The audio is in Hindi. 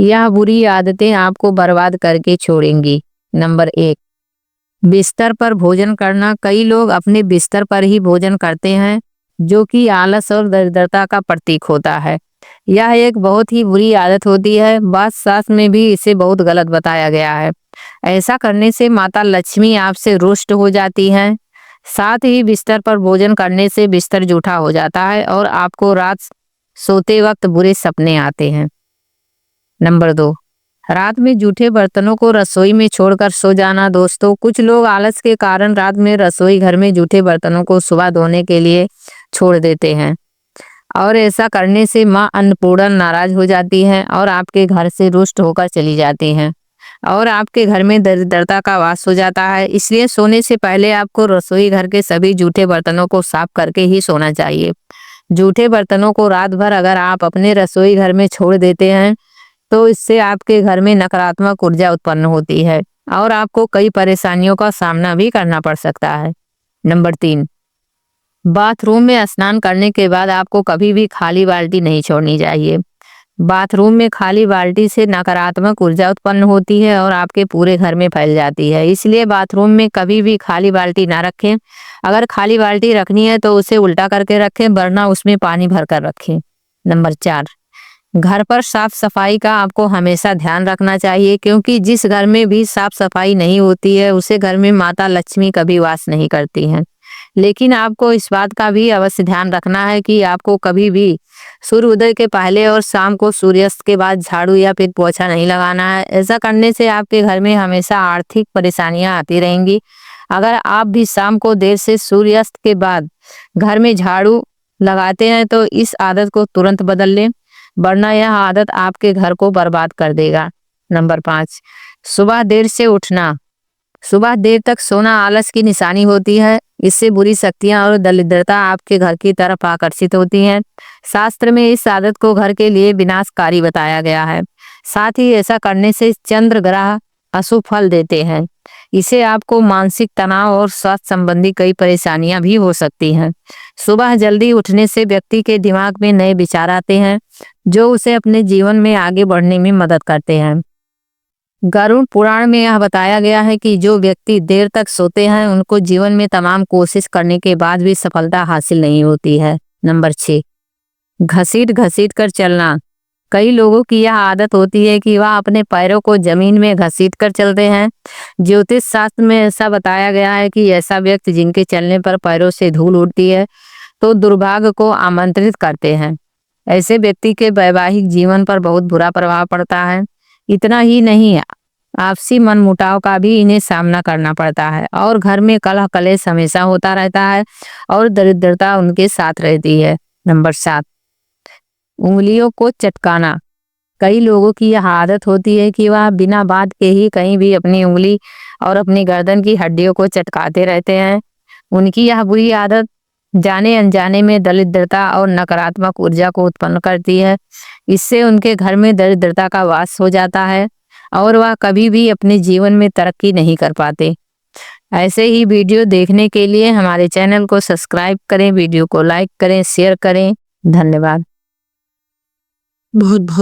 यह बुरी आदतें आपको बर्बाद करके छोड़ेंगी। नंबर 1, बिस्तर पर भोजन करना। कई लोग अपने बिस्तर पर ही भोजन करते हैं, जो कि आलस और दरिद्रता का प्रतीक होता है। यह एक बहुत ही बुरी आदत होती है। वास्तु में भी इसे बहुत गलत बताया गया है। ऐसा करने से माता लक्ष्मी आपसे रुष्ट हो जाती हैं। साथ ही बिस्तर पर भोजन करने से बिस्तर जूठा हो जाता है और आपको रात सोते वक्त बुरे सपने आते हैं। नंबर 2, रात में जूठे बर्तनों को रसोई में छोड़कर सो जाना। दोस्तों, कुछ लोग आलस के कारण रात में रसोई घर में जूठे बर्तनों को सुबह धोने के लिए छोड़ देते हैं और ऐसा करने से माँ अन्नपूर्णा नाराज हो जाती हैं और आपके घर से रुष्ट होकर चली जाती हैं और आपके घर में दरिद्रता का वास हो जाता है। इसलिए सोने से पहले आपको रसोई घर के सभी जूठे बर्तनों को साफ करके ही सोना चाहिए। जूठे बर्तनों को रात भर अगर आप अपने रसोई घर में छोड़ देते हैं तो इससे आपके घर में नकारात्मक ऊर्जा उत्पन्न होती है और आपको कई परेशानियों का सामना भी करना पड़ सकता है। नंबर 3, बाथरूम में स्नान करने के बाद आपको कभी भी खाली बाल्टी नहीं छोड़नी चाहिए। बाथरूम में खाली बाल्टी से नकारात्मक ऊर्जा उत्पन्न होती है और आपके पूरे घर में फैल जाती है। इसलिए बाथरूम में कभी भी खाली बाल्टी ना रखें। अगर खाली बाल्टी रखनी है तो उसे उल्टा करके रखें, वरना उसमें पानी भरकर रखें। नंबर 4, घर पर साफ सफाई का आपको हमेशा ध्यान रखना चाहिए, क्योंकि जिस घर में भी साफ सफाई नहीं होती है उसे घर में माता लक्ष्मी कभी वास नहीं करती हैं। लेकिन आपको इस बात का भी अवश्य ध्यान रखना है कि आपको कभी भी सूर्योदय के पहले और शाम को सूर्यास्त के बाद झाड़ू या फिर पोछा नहीं लगाना है। ऐसा करने से आपके घर में हमेशा आर्थिक परेशानियां आती रहेंगी। अगर आप भी शाम को देर से सूर्यास्त के बाद घर में झाड़ू लगाते हैं तो इस आदत को तुरंत बदल लें, वरना यह आदत आपके घर को बर्बाद कर देगा। नंबर 5, सुबह देर से उठना। सुबह देर तक सोना आलस की निशानी होती है। इससे बुरी शक्तियां और दरिद्रता आपके घर की तरफ आकर्षित होती हैं। शास्त्र में इस आदत को घर के लिए विनाशकारी बताया गया है। साथ ही ऐसा करने से चंद्र ग्रह अशुभ फल देते हैं। इसे आपको मानसिक तनाव और स्वास्थ्य संबंधी कई परेशानियां भी हो सकती हैं। सुबह जल्दी उठने से व्यक्ति के दिमाग में नए विचार आते हैं, जो उसे अपने जीवन में आगे बढ़ने में मदद करते हैं। गरुड़ पुराण में यह बताया गया है कि जो व्यक्ति देर तक सोते हैं उनको जीवन में तमाम कोशिश करने के बाद भी सफलता हासिल नहीं होती है। नंबर 6, घसीट घसीट कर चलना। कई लोगों की यह आदत होती है कि वह अपने पैरों को जमीन में घसीट कर चलते हैं। ज्योतिष शास्त्र में ऐसा बताया गया है कि ऐसा व्यक्ति जिनके चलने पर पैरों से धूल उड़ती है तो दुर्भाग्य को आमंत्रित करते हैं। ऐसे व्यक्ति के वैवाहिक जीवन पर बहुत बुरा प्रभाव पड़ता है। इतना ही नहीं, आपसी मनमुटाव का भी इन्हें सामना करना पड़ता है और घर में कलह कलेश हमेशा होता रहता है और दरिद्रता उनके साथ रहती है। नंबर 7, उंगलियों को चटकाना। कई लोगों की यह आदत होती है कि वह बिना बात के ही कहीं भी अपनी उंगली और अपनी गर्दन की हड्डियों को चटकाते रहते हैं। उनकी यह बुरी आदत जाने अनजाने में दरिद्रता और नकारात्मक ऊर्जा को उत्पन्न करती है। इससे उनके घर में दरिद्रता का वास हो जाता है और वह कभी भी अपने जीवन में तरक्की नहीं कर पाते। ऐसे ही वीडियो देखने के लिए हमारे चैनल को सब्सक्राइब करें, वीडियो को लाइक करें, शेयर करें। धन्यवाद। बहुत बहुत